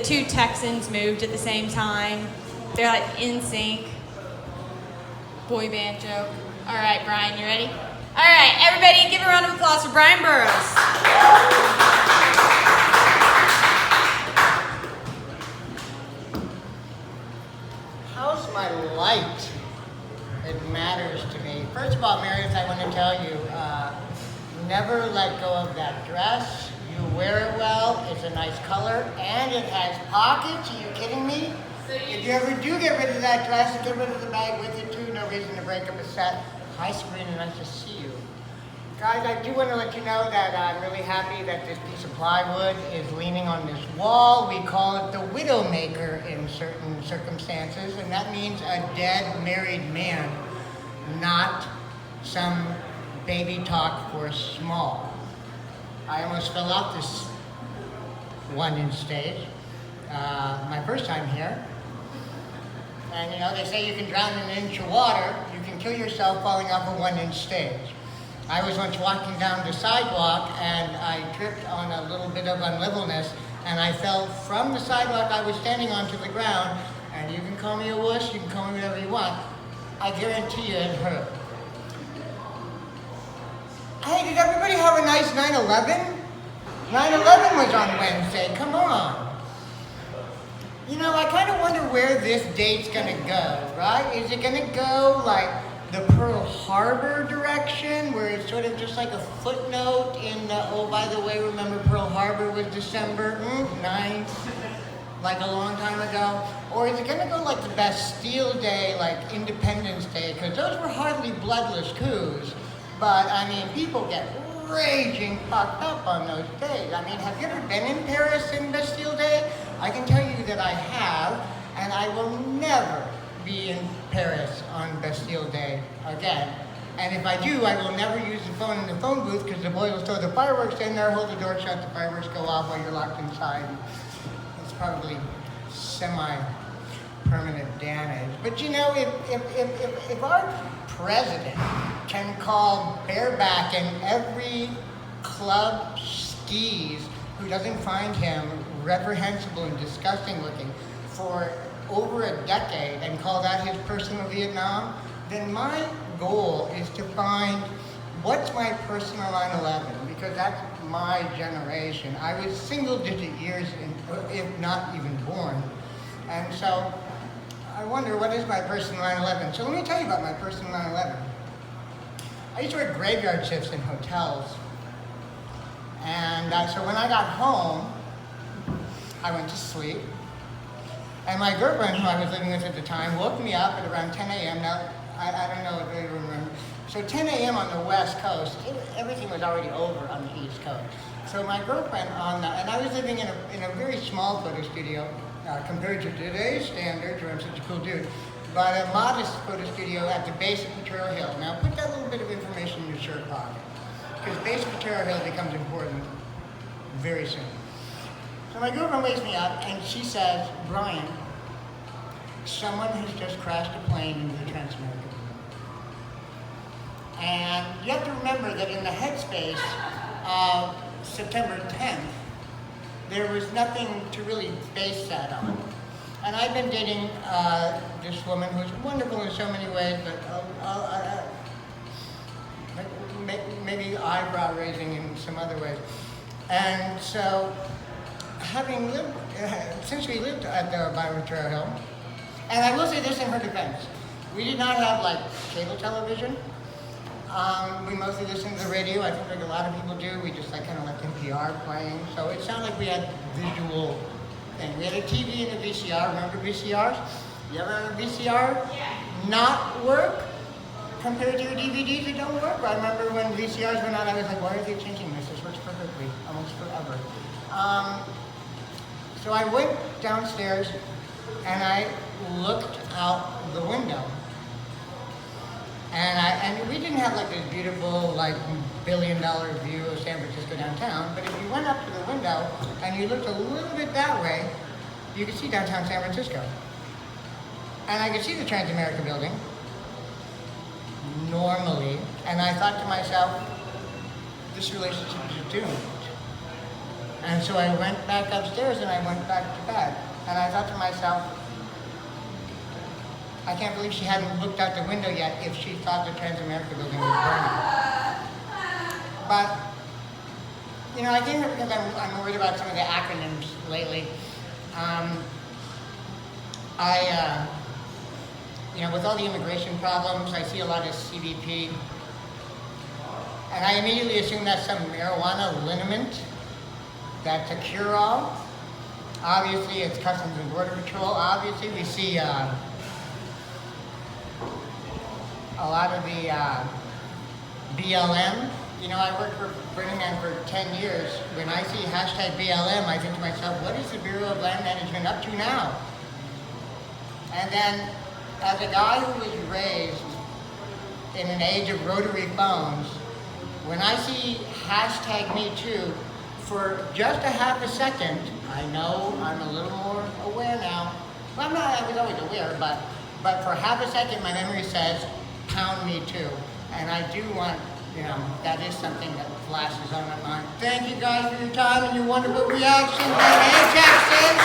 two Texans moved at the same time. They're like in sync. Boy band joke. All right, Brian, you ready? All right, everybody give a round of applause for Brian Burrows. How's my light? It matters to me. First of all, Meredith, I want to tell you, never let go of that dress. You wear it well, it's a nice color, and it has pockets. Are you kidding me? If you ever do get rid of that dress and get rid of the bag with it too, no reason to break up a set. Hi, Sabrina, nice to see you. Guys, I do want to let you know that I'm really happy that this piece of plywood is leaning on this wall. We call it the widowmaker in certain circumstances, and that means a dead married man, not some baby talk for small. I almost fell off this 1-inch stage. My first time here. And you know, they say you can drown in an inch of water, you can kill yourself falling off a 1-inch stage. I was once walking down the sidewalk and I tripped on a little bit of unlevelness and I fell from the sidewalk I was standing on to the ground, and you can call me a wuss, you can call me whatever you want. I guarantee you it hurt. Hey, did everybody have a nice 9/11? 9/11 was on Wednesday, come on. You know, I kind of wonder where this date's gonna go, right? Is it gonna go like the Pearl Harbor direction, where it's sort of just like a footnote in the, oh, by the way, remember Pearl Harbor was December 9th, like a long time ago? Or is it gonna go like the Bastille Day, like Independence Day? Because those were hardly bloodless coups, but I mean, people get raging fucked up on those days. I mean, have you ever been in Paris in Bastille Day? I can tell you that I have, and I will never be in Paris on Bastille Day again. And if I do, I will never use the phone in the phone booth because the boys will throw the fireworks in there, hold the door shut, the fireworks go off while you're locked inside. It's probably semi-permanent damage. But you know, if our president can call barebacking every club skis who doesn't find him reprehensible and disgusting looking for over a decade and call that his personal Vietnam, then my goal is to find what's my personal 9/11, because that's my generation. I was single-digit years, if not even born. And so I wonder, what is my personal 9/11? So let me tell you about my personal 9/11. I used to work graveyard shifts in hotels. And so when I got home, I went to sleep. And my girlfriend, who I was living with at the time, woke me up at around 10 a.m. Now, I don't know if you remember. So 10 a.m. on the West Coast, everything was already over on the East Coast. So my girlfriend and I was living in a very small photo studio compared to today's standards, where I'm such a cool dude, but a modest photo studio at the base of Potrero Hill. Now put that little bit of information in your shirt pocket, because base of Potrero Hill becomes important very soon. So my girlfriend wakes me up and she says, Brian, someone has just crashed a plane into the Transamerica. And you have to remember that in the headspace of September 10th, there was nothing to really base that on. And I've been dating this woman who's wonderful in so many ways, but maybe eyebrow raising in some other ways. And so, having lived, since we lived at the Potrero Hill, and I will say this in her defense, we did not have like cable television. We mostly listened to the radio. I think like a lot of people do. We just like kind of left NPR playing. So it sounded like we had visual thing. We had a TV and a VCR. Remember VCRs? You ever have a VCR not work compared to your DVDs that don't work? I remember when VCRs went out, I was like, why are they changing this? This works perfectly, almost forever. So I went downstairs and I looked out the window. And we didn't have like this beautiful, like billion-dollar view of San Francisco downtown, but if you went up to the window and you looked a little bit that way, you could see downtown San Francisco. And I could see the Transamerica building, normally, and I thought to myself, this relationship is doomed. And so I went back upstairs and I went back to bed. myself, I can't believe she hadn't looked out the window yet if she thought the Transamerica building was burning. But, you know, I came here because I'm worried about some of the acronyms lately. You know, with all the immigration problems, I see a lot of CBP. And I immediately assume that's some marijuana liniment that's a cure-all. Obviously, it's Customs and Border Patrol. Obviously, we see a lot of the BLM. You know, I worked for Burning Man for 10 years. When I see hashtag BLM, I think to myself, what is the Bureau of Land Management up to now? And then, as a guy who was raised in an age of rotary phones, when I see hashtag #MeToo, for just a half a second, I know I'm a little more aware now. Well, I was always aware, but for half a second, my memory says, pound me too. And I do want, you know, that is something that flashes on my mind. Thank you guys for your time and your wonderful reactions. And Texas.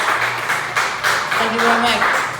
Thank you very much.